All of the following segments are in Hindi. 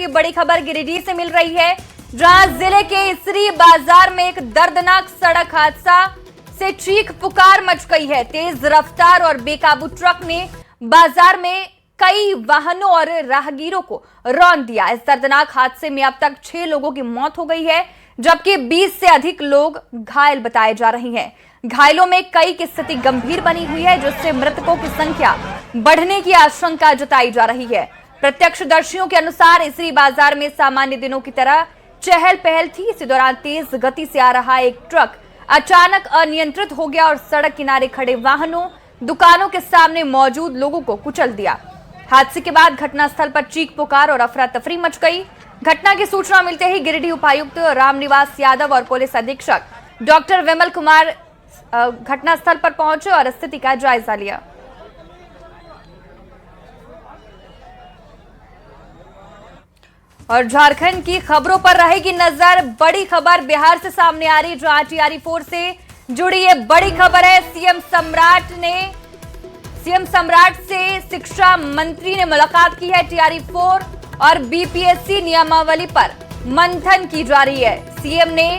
की बड़ी खबर गिरिडीह से मिल रही है, जहां जिले के इसरी बाजार में एक दर्दनाक सड़क हादसा से चीख पुकार मच गई है। तेज रफ्तार और बेकाबू ट्रक ने बाजार में कई वाहनों और राहगीरों को रौंद दिया। इस दर्दनाक हादसे में अब तक 6 लोगों की मौत हो गई है, जबकि 20 से अधिक लोग घायल बताए जा रहे हैं। घायलों में कई की स्थिति गंभीर बनी हुई है, जिससे मृतकों की संख्या बढ़ने की आशंका जताई जा रही है। प्रत्यक्षदर्शियों के अनुसार इसरी बाजार में सामान्य दिनों की तरह चहल पहल थी। इसी दौरान तेज गति से आ रहा एक ट्रक अचानक अनियंत्रित हो गया और सड़क किनारे खड़े वाहनों, दुकानों के सामने मौजूद लोगों को कुचल दिया। हादसे के बाद घटनास्थल पर चीख पुकार और अफरा तफरी मच गई। घटना की सूचना मिलते ही गिरिडीह उपायुक्त रामनिवास यादव और पुलिस अधीक्षक डॉक्टर विमल कुमार घटनास्थल पर पहुंचे और स्थिति का जायजा लिया। और झारखंड की खबरों पर रहेगी नजर। बड़ी खबर बिहार से सामने आ रही, जहां TRE-4 से जुड़ी ये बड़ी खबर है। सीएम सम्राट से शिक्षा मंत्री ने मुलाकात की है। TRE-4 और BPSC नियमावली पर मंथन की जा रही है। सीएम ने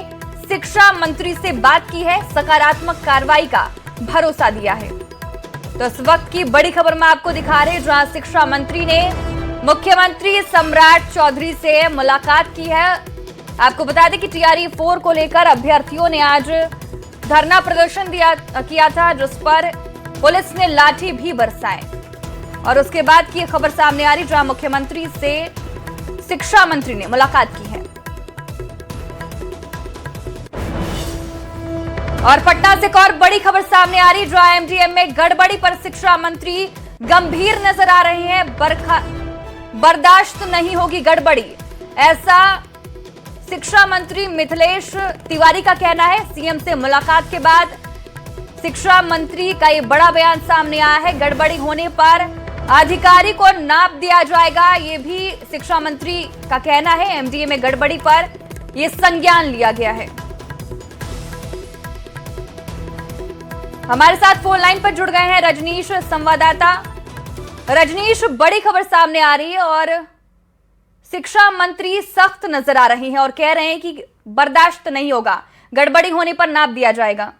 शिक्षा मंत्री से बात की है, सकारात्मक कार्रवाई का भरोसा दिया है। तो इस वक्त की बड़ी खबर में आपको दिखा रहे हैं, जहां शिक्षा मंत्री ने मुख्यमंत्री सम्राट चौधरी से मुलाकात की है। आपको बता दें कि TRE-4 को लेकर अभ्यर्थियों ने आज धरना प्रदर्शन किया था, जिस पर पुलिस ने लाठी भी बरसाए। और उसके बाद की खबर सामने आ रही, जहां मुख्यमंत्री से शिक्षा मंत्री ने मुलाकात की है। और पटना से एक और बड़ी खबर सामने आ रही, जहां MDM में गड़बड़ी पर शिक्षा मंत्री गंभीर नजर आ रहे हैं। बर्दाश्त नहीं होगी गड़बड़ी, ऐसा शिक्षा मंत्री मिथिलेश तिवारी का कहना है। सीएम से मुलाकात के बाद शिक्षा मंत्री का ये बड़ा बयान सामने आया है। गड़बड़ी होने पर अधिकारी को नाप दिया जाएगा, ये भी शिक्षा मंत्री का कहना है। MDA में गड़बड़ी पर यह संज्ञान लिया गया है। हमारे साथ फोन लाइन पर जुड़ गए हैं रजनीश, संवाददाता। रजनीश, बड़ी खबर सामने आ रही है और शिक्षा मंत्री सख्त नजर आ रही हैं और कह रहे हैं कि बर्दाश्त नहीं होगा, गड़बड़ी होने पर नाप दिया जाएगा।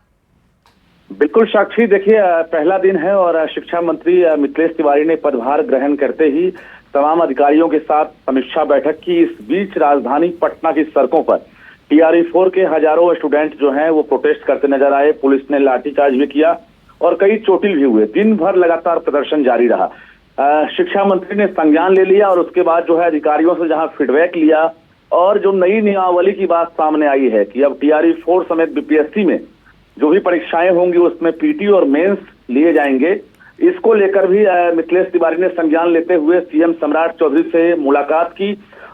बिल्कुल साक्षी, देखिए पहला दिन है और शिक्षा मंत्री मिथिलेश तिवारी ने पदभार ग्रहण करते ही तमाम अधिकारियों के साथ समीक्षा बैठक की। इस बीच राजधानी पटना की सड़कों पर TRE-4 के हजारों स्टूडेंट जो हैं वो प्रोटेस्ट करते नजर आए। पुलिस ने लाठीचार्ज भी किया और कई चोटिल भी हुए। दिन भर लगातार प्रदर्शन जारी रहा। शिक्षा मंत्री ने संज्ञान ले लिया और उसके बाद जो है अधिकारियों से जहां फीडबैक लिया और जो नई नियमावली की बात सामने आई है कि अब TRE-4 समेत BPSC में जो भी परीक्षाएं होंगी उसमें PT और मेंस लिए जाएंगे। इसको लेकर भी मिथिलेश तिवारी ने संज्ञान लेते हुए CM सम्राट चौधरी से मुलाकात की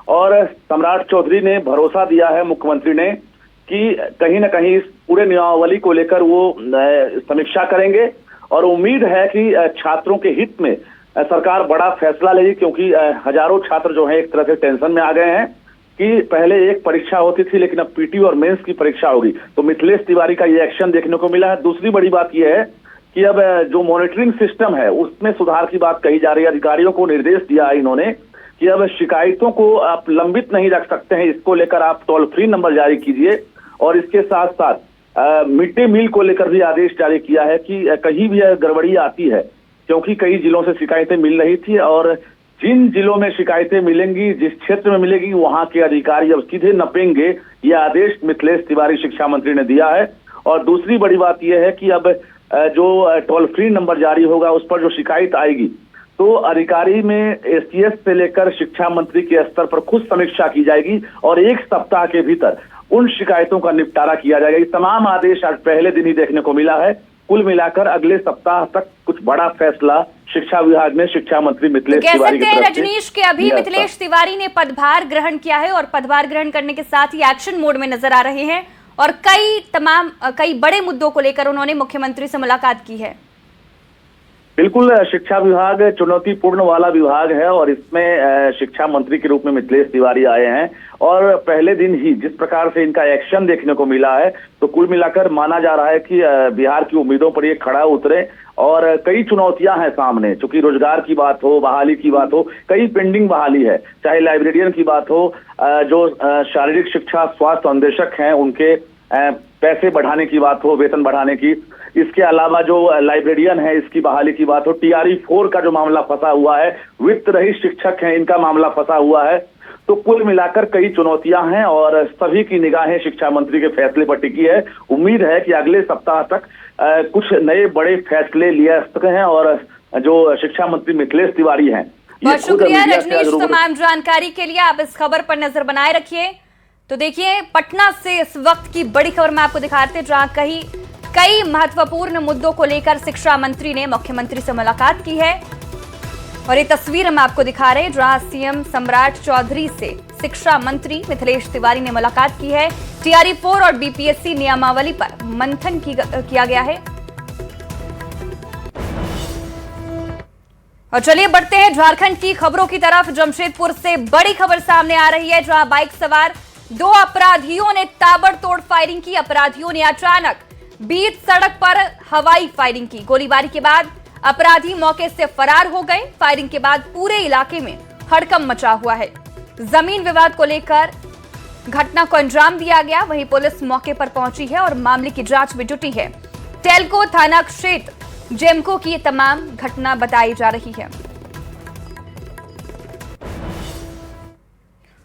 और सम्राट चौधरी ने भरोसा दिया है मुख्यमंत्री ने कि कहीं ना कहीं इस पूरे नियमावली को लेकर वो समीक्षा करेंगे और उम्मीद है कि छात्रों के हित में सरकार बड़ा फैसला लेगी, क्योंकि हजारों छात्र जो हैं एक तरह से टेंशन में आ गए हैं कि पहले एक परीक्षा होती थी लेकिन अब PT और मेंस की परीक्षा होगी। तो मिथिलेश तिवारी का ये एक्शन देखने को मिला है। दूसरी बड़ी बात यह है कि अब जो मॉनिटरिंग सिस्टम है उसमें सुधार की बात कही जा रही है। अधिकारियों को निर्देश दिया है इन्होंने कि अब शिकायतों को आप लंबित नहीं रख सकते हैं, इसको लेकर आप टोल फ्री नंबर जारी कीजिए। और इसके साथ साथ मिड डे मील को लेकर भी आदेश जारी किया है कि कहीं भी गड़बड़ी आती है, क्योंकि कई जिलों से शिकायतें मिल रही थी और जिन जिलों में शिकायतें मिलेंगी, जिस क्षेत्र में मिलेगी, वहां के अधिकारी अब सीधे नपेंगे। यह आदेश मिथिलेश तिवारी शिक्षा मंत्री ने दिया है। और दूसरी बड़ी बात यह है कि अब जो टोल फ्री नंबर जारी होगा उस पर जो शिकायत आएगी तो अधिकारी में STS से लेकर शिक्षा मंत्री के स्तर पर खुद समीक्षा की जाएगी और 1 सप्ताह के भीतर उन शिकायतों का निपटारा किया जाएगा। ये तमाम आदेश आज पहले दिन ही देखने को मिला है। कुल मिलाकर अगले सप्ताह तक कुछ बड़ा फैसला शिक्षा विभाग में शिक्षा मंत्री मिथिलेश तिवारी की तरफ से। रजनीश के अभी मिथिलेश तिवारी ने पदभार ग्रहण किया है और पदभार ग्रहण करने के साथ ही एक्शन मोड में नजर आ रहे हैं और कई बड़े मुद्दों को लेकर उन्होंने मुख्यमंत्री से मुलाकात की है। बिल्कुल, शिक्षा विभाग चुनौतीपूर्ण वाला विभाग है और इसमें शिक्षा मंत्री के रूप में मिथिलेश तिवारी आए हैं और पहले दिन ही जिस प्रकार से इनका एक्शन देखने को मिला है तो कुल मिलाकर माना जा रहा है कि बिहार की उम्मीदों पर ये खड़ा उतरे और कई चुनौतियां हैं सामने, चूंकि रोजगार की बात हो, बहाली की बात हो, कई पेंडिंग बहाली है, चाहे लाइब्रेरियन की बात हो, जो शारीरिक शिक्षा स्वास्थ्य अन्वेषक हैं उनके पैसे बढ़ाने की बात हो, वेतन बढ़ाने की, इसके अलावा जो लाइब्रेरियन है इसकी बहाली की बात हो, TRE 4 का जो मामला फंसा हुआ है, वित्त रहित शिक्षक हैं इनका मामला फंसा हुआ है। तो कुल मिलाकर कई चुनौतियां हैं और सभी की निगाहें शिक्षा मंत्री के फैसले पर टिकी है। उम्मीद है कि अगले सप्ताह तक कुछ नए बड़े फैसले लिए सके हैं और जो शिक्षा मंत्री मिथिलेश तिवारी हैं, बहुत शुक्रिया रजनीश तमाम जानकारी के लिए। आप इस खबर पर नजर बनाए रखिए। तो देखिए, पटना से इस वक्त की बड़ी खबर मैं आपको दिखाते हैं, जहां कई महत्वपूर्ण मुद्दों को लेकर शिक्षा मंत्री ने मुख्यमंत्री से मुलाकात की है। और ये तस्वीर हम आपको दिखा रहे हैं जहां सीएम सम्राट चौधरी से शिक्षा मंत्री मिथिलेश तिवारी ने मुलाकात की है। TRE 4 और BPSC नियमावली पर मंथन किया गया है। और चलिए बढ़ते हैं झारखंड की खबरों की तरफ। जमशेदपुर से बड़ी खबर सामने आ रही है, जहां बाइक सवार 2 अपराधियों ने ताबड़तोड़ फायरिंग की। अपराधियों ने अचानक बीच सड़क पर हवाई फायरिंग की। गोलीबारी के बाद अपराधी मौके से फरार हो गए। फायरिंग के बाद पूरे इलाके में हड़कंप मचा हुआ है। जमीन विवाद को लेकर घटना को अंजाम दिया गया। वहीं पुलिस मौके पर पहुंची है और मामले की जांच में जुटी है। टेल्को थाना क्षेत्र जेमको की तमाम घटना बताई जा रही है।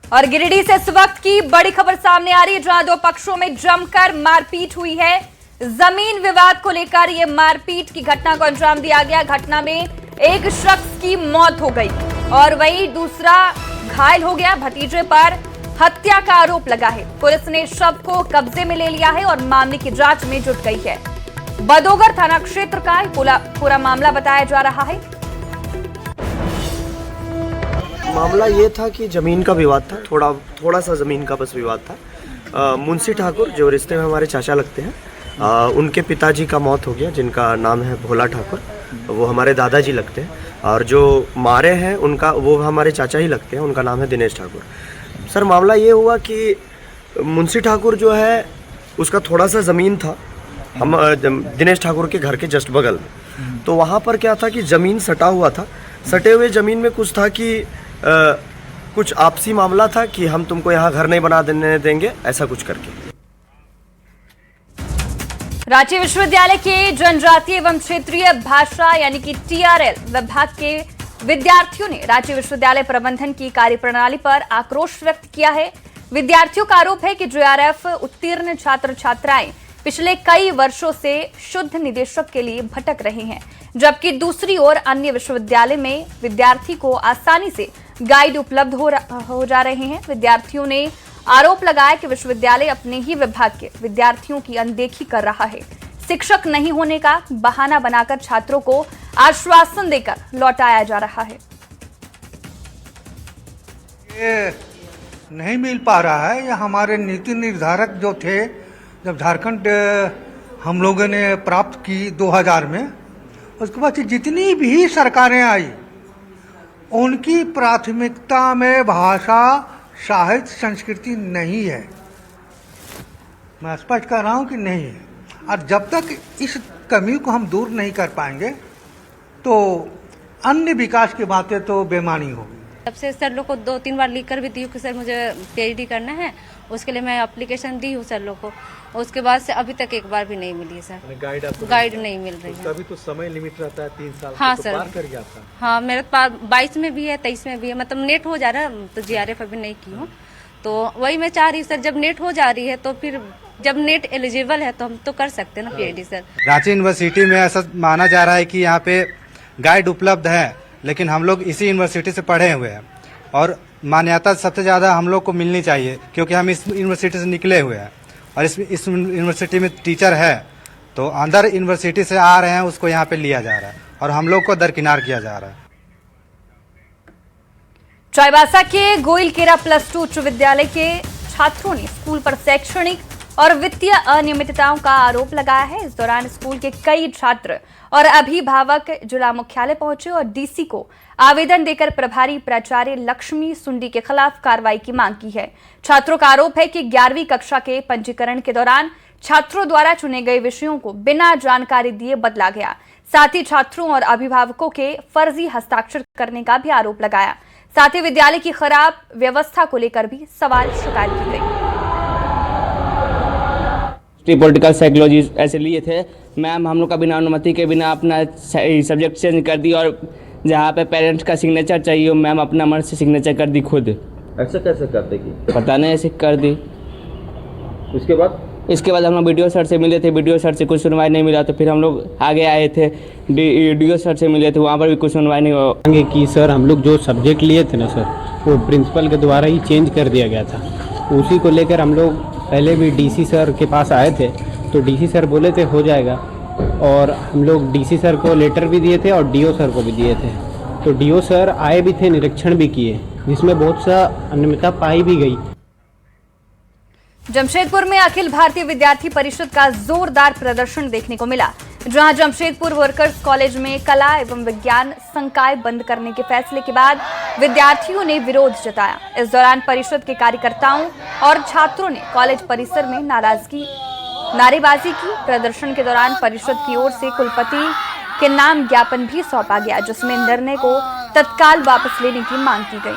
और गिरिडीह से इस वक्त की बड़ी खबर सामने आ रही है, जहां 2 पक्षों में जमकर मारपीट हुई है। जमीन विवाद को लेकर यह मारपीट की घटना को अंजाम दिया गया। घटना में एक शख्स की मौत हो गई और वहीं दूसरा घायल हो गया। भतीजे पर हत्या का आरोप लगा है। पुलिस ने शव को कब्जे में ले लिया है और मामले की जांच में जुट गई है। बदोगर थाना क्षेत्र का पूरा मामला बताया जा रहा है। मामला ये था कि ज़मीन का विवाद था, थोड़ा सा ज़मीन का बस विवाद था। मुंशी ठाकुर जो रिश्ते में हमारे चाचा लगते हैं, उनके पिताजी का मौत हो गया, जिनका नाम है भोला ठाकुर, वो हमारे दादाजी लगते हैं। और जो मारे हैं उनका, वो हमारे चाचा ही लगते हैं, उनका नाम है दिनेश ठाकुर। सर मामला ये हुआ कि मुंशी ठाकुर जो है उसका थोड़ा सा ज़मीन था हम दिनेश ठाकुर के घर के जस्ट बगल में। तो वहाँ पर क्या था कि ज़मीन सटा हुआ था। सटे हुए ज़मीन में कुछ था कि कुछ आपसी मामला था कि हम तुमको यहाँ घर नहीं बना देंगे, ऐसा कुछ करके। रांची विश्वविद्यालय के जनजातीय एवं क्षेत्रीय भाषा यानी कि TRL विभाग के विद्यार्थियों ने रांची विश्वविद्यालय प्रबंधन की कार्यप्रणाली पर आक्रोश व्यक्त किया है। विद्यार्थियों का आरोप है कि JRF उत्तीर्ण छात्र छात्राएं पिछले कई वर्षों से शुद्ध निदेशक के लिए भटक रहे हैं, जबकि दूसरी ओर अन्य विश्वविद्यालय में विद्यार्थी को आसानी से गाइड उपलब्ध हो जा रहे हैं। विद्यार्थियों ने आरोप लगाया कि विश्वविद्यालय अपने ही विभाग के विद्यार्थियों की अनदेखी कर रहा है। शिक्षक नहीं होने का बहाना बनाकर छात्रों को आश्वासन देकर लौटाया जा रहा है। ये नहीं मिल पा रहा है। ये हमारे नीति निर्धारक जो थे, जब झारखंड हम लोगों ने प्राप्त की 2000 में, उसके बाद जितनी भी सरकारें आई उनकी प्राथमिकता में भाषा, साहित्य, संस्कृति नहीं है। मैं स्पष्ट कर रहा हूं कि नहीं है। और जब तक इस कमी को हम दूर नहीं कर पाएंगे तो अन्य विकास की बातें तो बेमानी होगी। तब से सर लोग को 2-3 बार लिख कर भी दी हूँ कि सर मुझे PhD करना है, उसके लिए मैं एप्लीकेशन दी हूँ सर लोग को। उसके बाद से अभी तक एक बार भी नहीं मिली है सर। गाइड नहीं मिल रही है। अभी तो समय लिमिट रहता है 3 साल। हाँ तो सर, पार कर गया था। हाँ मेरे पास 22 में भी है, 23 में भी है। मतलब नेट हो जा रहा है, तो JRF अभी नहीं की हूँ। तो वही मैं चाह रही हूँ सर, जब नेट हो जा रही है तो फिर जब नेट एलिजिबल है तो हम तो कर सकते हैं ना PhD सर। रांची यूनिवर्सिटी में ऐसा माना जा रहा है कि यहाँ पे गाइड उपलब्ध है, लेकिन हम लोग इसी यूनिवर्सिटी से पढ़े हुए हैं और मान्यता सबसे ज़्यादा हम लोग को मिलनी चाहिए, क्योंकि हम इस यूनिवर्सिटी से निकले हुए हैं और इस यूनिवर्सिटी में टीचर है, तो अंदर यूनिवर्सिटी से आ रहे हैं उसको यहाँ पे लिया जा रहा है और हम लोग को दरकिनार किया जा रहा है। चाईबासा के गोइलकेरा +2 उच्च विद्यालय के छात्रों ने स्कूल पर शैक्षणिक और वित्तीय अनियमितताओं का आरोप लगाया है। इस दौरान स्कूल के कई छात्र और अभिभावक जिला मुख्यालय पहुंचे और DC को आवेदन देकर प्रभारी प्राचार्य लक्ष्मी सुंडी के खिलाफ कार्रवाई की मांग की है। छात्रों का आरोप है कि 11वीं कक्षा के पंजीकरण के दौरान छात्रों द्वारा चुने गए विषयों को बिना जानकारी दिए बदला गया। साथ ही छात्रों और अभिभावकों के फर्जी हस्ताक्षर करने का भी आरोप लगाया। साथ ही विद्यालय की खराब व्यवस्था को लेकर भी सवाल शिकायत की गई। पॉलिटिकल साइकोलॉजी ऐसे लिए थे मैम, हम लोग का बिना अनुमति के बिना अपना सब्जेक्ट चेंज कर दी और जहाँ पे पेरेंट्स का सिग्नेचर चाहिए मैम अपना मन से सिग्नेचर कर दी खुद। ऐसा कैसे करते कि पता नहीं ऐसे कर दी। इसके बाद हम लोग वीडियो सर से मिले थे, वीडियो सर से कुछ सुनवाई नहीं मिला तो फिर हम लोग आगे आए थे, वीडियो सर से मिले थे, वहाँ पर भी कुछ सुनवाई नहीं हुआ। कि सर हम लोग जो सब्जेक्ट लिए थे ना सर, वो प्रिंसिपल के द्वारा ही चेंज कर दिया गया था। उसी को लेकर हम लोग पहले भी डीसी सर के पास आए थे तो डीसी सर बोले थे हो जाएगा, और हम लोग डीसी सर को लेटर भी दिए थे और डीओ सर को भी दिए थे। तो डीओ सर आए भी थे, निरीक्षण भी किए, जिसमें बहुत सा अनियमितता पाई भी गई। जमशेदपुर में अखिल भारतीय विद्यार्थी परिषद का जोरदार प्रदर्शन देखने को मिला, जहां जमशेदपुर वर्कर्स कॉलेज में कला एवं विज्ञान संकाय बंद करने के फैसले के बाद विद्यार्थियों ने विरोध जताया। इस दौरान परिषद के कार्यकर्ताओं और छात्रों ने कॉलेज परिसर में नारेबाजी की। प्रदर्शन के दौरान परिषद की ओर से कुलपति के नाम ज्ञापन भी सौंपा गया, जिसमें निर्णय को तत्काल वापस लेने की मांग की गई।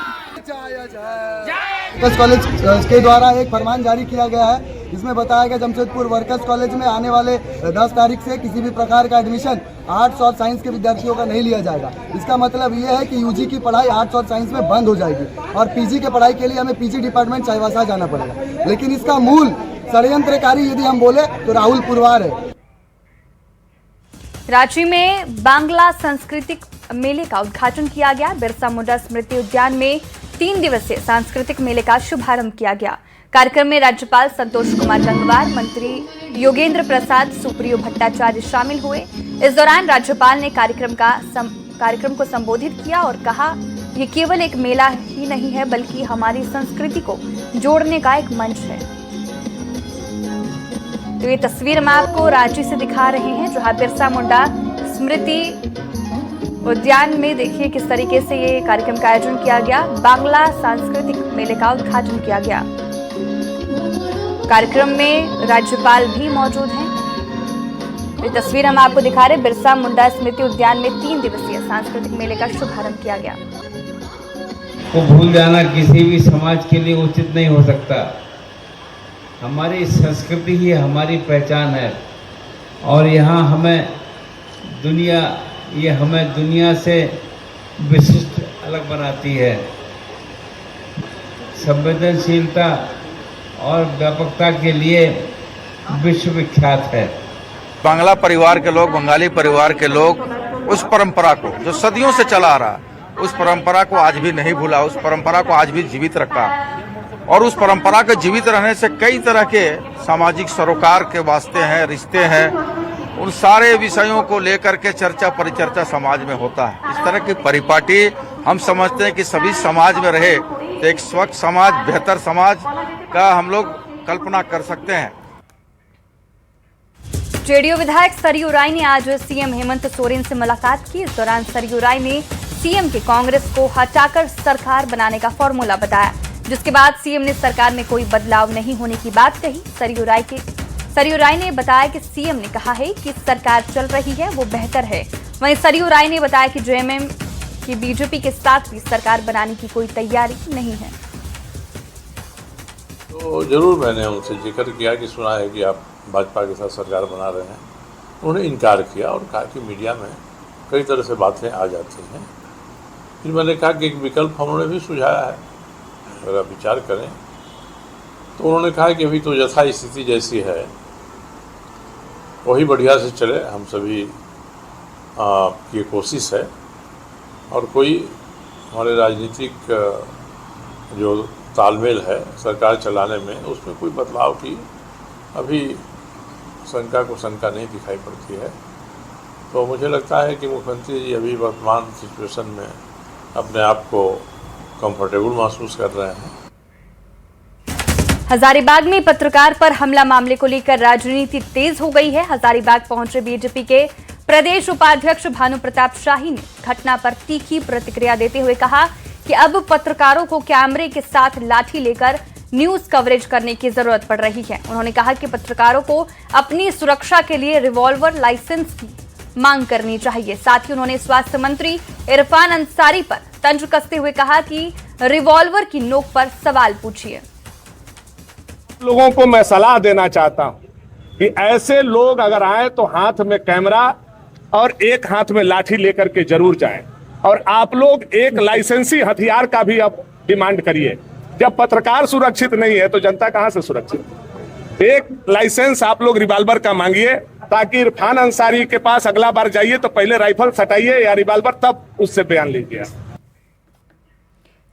वर्कर्स कॉलेज के द्वारा एक फरमान जारी किया गया है, जिसमें बताया गया जमशेदपुर वर्कर्स कॉलेज में आने वाले 10 तारीख से किसी भी प्रकार का एडमिशन आर्ट्स और साइंस के विद्यार्थियों का नहीं लिया जाएगा। इसका मतलब ये है कि यूजी की पढ़ाई आर्ट्स और साइंस में बंद हो जाएगी और पीजी के पढ़ाई के लिए हमें पीजी डिपार्टमेंट चाईबासा जाना पड़ेगा। लेकिन इसका मूल षड्यंत्रकारी यदि हम बोले तो राहुल पुरवार है। रांची में बांग्ला सांस्कृतिक मेले का उद्घाटन किया गया। बिरसा मुंडा स्मृति उद्यान में 3 दिवसीय सांस्कृतिक मेले का शुभारंभ किया गया। कार्यक्रम में राज्यपाल संतोष कुमार गंगवार, मंत्री योगेंद्र प्रसाद, सुप्रियो भट्टाचार्य शामिल हुए। इस दौरान राज्यपाल ने कार्यक्रम को संबोधित किया और कहा, ये केवल एक मेला ही नहीं है बल्कि हमारी संस्कृति को जोड़ने का एक मंच है। तो ये तस्वीर हम आपको रांची से दिखा रहे हैं, जहां बिरसा मुंडा स्मृति उद्यान में देखिए किस तरीके से ये कार्यक्रम का आयोजन किया गया। बांग्ला सांस्कृतिक मेले का उद्घाटन किया गया। कार्यक्रम में राज्यपाल भी मौजूद हैं। ये तस्वीर हम आपको दिखा रहे, बिरसा मुंडा स्मृति उद्यान में 3 दिवसीय सांस्कृतिक मेले का शुभारंभ किया गया। को भूल जाना किसी भी समाज के लिए उचित नहीं हो सकता। हमारी संस्कृति ही हमारी पहचान है और यहाँ हमें दुनिया से विशिष्ट अलग बनाती है। संवेदनशीलता और व्यापकता के लिए विश्वविख्यात है। बांग्ला परिवार के लोग, बंगाली परिवार के लोग उस परंपरा को जो सदियों से चला आ रहा, उस परंपरा को आज भी नहीं भूला, उस परंपरा को आज भी जीवित रखा और उस परंपरा के जीवित रहने से कई तरह के सामाजिक सरोकार के वास्ते हैं, रिश्ते हैं, उन सारे विषयों को लेकर के चर्चा परिचर्चा समाज में होता है। इस तरह की परिपाटी हम समझते हैं कि सभी समाज में रहे तो एक स्वच्छ समाज, बेहतर समाज का हम लोग कल्पना कर सकते हैं। जेडीयू विधायक सरयू राय ने आज सीएम हेमंत सोरेन से मुलाकात की। इस दौरान सरयू राय ने सीएम के कांग्रेस को हटाकर सरकार बनाने का फॉर्मूला बताया, जिसके बाद सीएम ने सरकार में कोई बदलाव नहीं होने की बात कही। सरयू राय ने बताया कि सीएम ने कहा है कि सरकार चल रही है वो बेहतर है। वहीं सरयू राय ने बताया कि जेएमएम की बीजेपी के साथ भी सरकार बनाने की कोई तैयारी नहीं है। तो जरूर मैंने उनसे जिक्र किया कि सुना है कि आप भाजपा के साथ सरकार बना रहे हैं। उन्होंने इनकार किया और कहा कि मीडिया में कई तरह से बातें आ जाती हैं। फिर मैंने कहा कि एक विकल्प उन्होंने भी सुझाया है, अगर आप विचार करें तो उन्होंने कहा कि अभी तो यथा स्थिति जैसी है वही बढ़िया से चले, हम सभी की कोशिश है और कोई हमारे राजनीतिक जो तालमेल है सरकार चलाने में उसमें कोई बदलाव की अभी शंका को शंका नहीं दिखाई पड़ती है। तो मुझे लगता है कि मुख्यमंत्री जी अभी वर्तमान सिचुएशन में अपने आप को कंफर्टेबल महसूस कर रहे हैं। हजारीबाग में पत्रकार पर हमला मामले को लेकर राजनीति तेज हो गई है। हजारीबाग पहुंचे बीजेपी के प्रदेश उपाध्यक्ष भानु प्रताप शाही ने घटना पर तीखी प्रतिक्रिया देते हुए कहा कि अब पत्रकारों को कैमरे के साथ लाठी लेकर न्यूज कवरेज करने की जरूरत पड़ रही है। उन्होंने कहा कि पत्रकारों को अपनी सुरक्षा के लिए रिवॉल्वर लाइसेंस की मांग करनी चाहिए। साथ ही उन्होंने स्वास्थ्य मंत्री इरफान अंसारी पर तंज कसते हुए कहा कि रिवॉल्वर की नोक पर सवाल पूछिए। लोगों को मैं सलाह देना चाहता हूं कि ऐसे लोग अगर आए तो हाथ में कैमरा और एक हाथ में लाठी लेकर के जरूर जाएं। और आप लोग एक लाइसेंसी हथियार का भी अब डिमांड करिए। जब पत्रकार सुरक्षित नहीं है तो जनता कहां से सुरक्षित। एक लाइसेंस आप लोग रिवॉल्वर का मांगिए, ताकि इरफान अंसारी के पास अगला बार जाइए तो पहले राइफल सटाइए या रिवॉल्वर, तब उससे बयान लीजिए।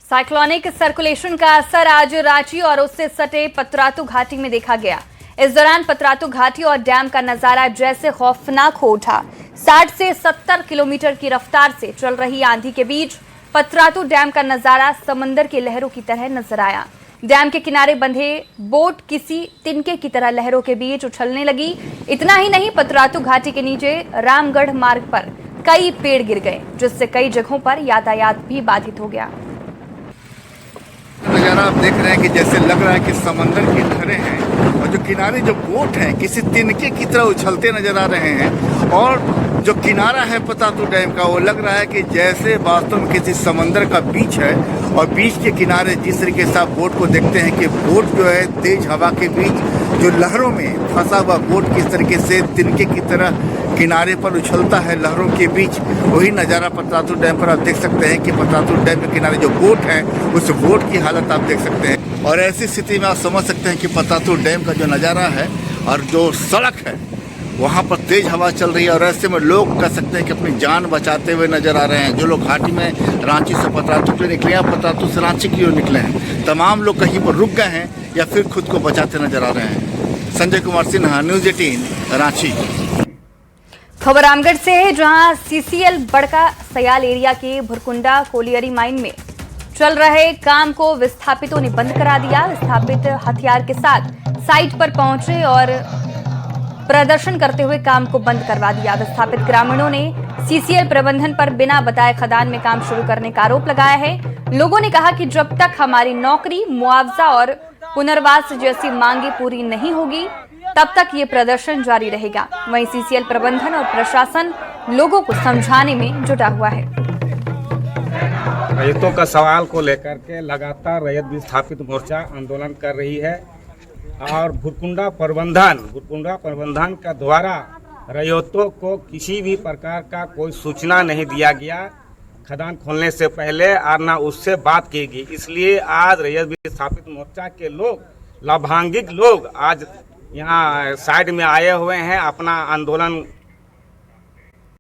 साइक्लोनिक सर्कुलेशन का असर आज रांची और उससे सटे पतरातू घाटी में देखा गया। इस दौरान पतरातू घाटी और डैम का नजारा जैसे खौफनाक हो उठा। 60 से 70 किलोमीटर की रफ्तार से चल रही आंधी के बीच पतरातू डैम का नजारा समंदर की लहरों की तरह नजर आया। डैम के किनारे बंधे बोट किसी तिनके की तरह लहरों के बीच उछलने लगी। इतना ही नहीं, पतरातू घाटी के नीचे रामगढ़ मार्ग पर कई पेड़ गिर गए, जिससे कई जगहों पर यातायात भी बाधित हो गया। नजारा आप देख रहे हैं कि जैसे लग रहा है कि समंदर की लहरें हैं और जो किनारे जो बोट हैं किसी तिनके की तरह उछलते नजर आ रहे हैं। और जो किनारा है पतरातू डैम का, वो लग रहा है कि जैसे वास्तव में किसी समंदर का बीच है। और बीच के किनारे जिस तरीके से आप बोट को देखते हैं कि बोट जो है तेज हवा के बीच जो लहरों में फंसा हुआ बोट किस तरीके से तिनके की तरह किनारे पर उछलता है लहरों के बीच, वही नज़ारा पतरातू डैम पर आप देख सकते हैं कि पतरातू डैम के किनारे जो बोट है उस बोट की हालत आप देख सकते हैं। और ऐसी स्थिति में आप समझ सकते हैं कि पतरातू डैम का जो नज़ारा है और जो सड़क है वहाँ पर तेज हवा चल रही है। और ऐसे में लोग कह सकते हैं कि अपनी जान बचाते हुए नजर आ रहे हैं। जो लोग घाटी में रांची से पतरातू के लिए निकले हैं, पतरातू से रांची की ओर निकले हैं, तमाम लोग कहीं पर रुक गए हैं या फिर खुद को बचाते नजर आ रहे हैं। संजय कुमार सिन्हा, न्यूज़ 18 रांची। खबर रामगढ़ से है, जहां सीसीएल बड़का सयाल एरिया के भुरकुंडा कोलियरी माइन में चल रहे काम को विस्थापितों ने बंद करा दिया। विस्थापित हथियार के साथ साइट पर पहुंचे और प्रदर्शन करते हुए काम को बंद करवा दिया। विस्थापित ग्रामीणों ने सीसीएल प्रबंधन पर बिना बताए खदान में काम शुरू करने का आरोप लगाया है। लोगों ने कहा कि जब तक हमारी नौकरी, मुआवजा और पुनर्वास जैसी मांगे पूरी नहीं होगी तब तक ये प्रदर्शन जारी रहेगा। वहीं सीसीएल प्रबंधन और प्रशासन लोगों को समझाने में जुटा हुआ है। रैयतों का सवाल को लेकर के लगातार रैयत विस्थापित मोर्चा आंदोलन कर रही है और भुरकुंडा प्रबंधन का द्वारा रैयतों को किसी भी प्रकार का कोई सूचना नहीं दिया गया खदान खोलने से पहले और न उससे बात की गई। इसलिए आज रैयत विस्थापित मोर्चा के लोग, लाभांगित लोग आज यहाँ साइड में आए हुए हैं, अपना आंदोलन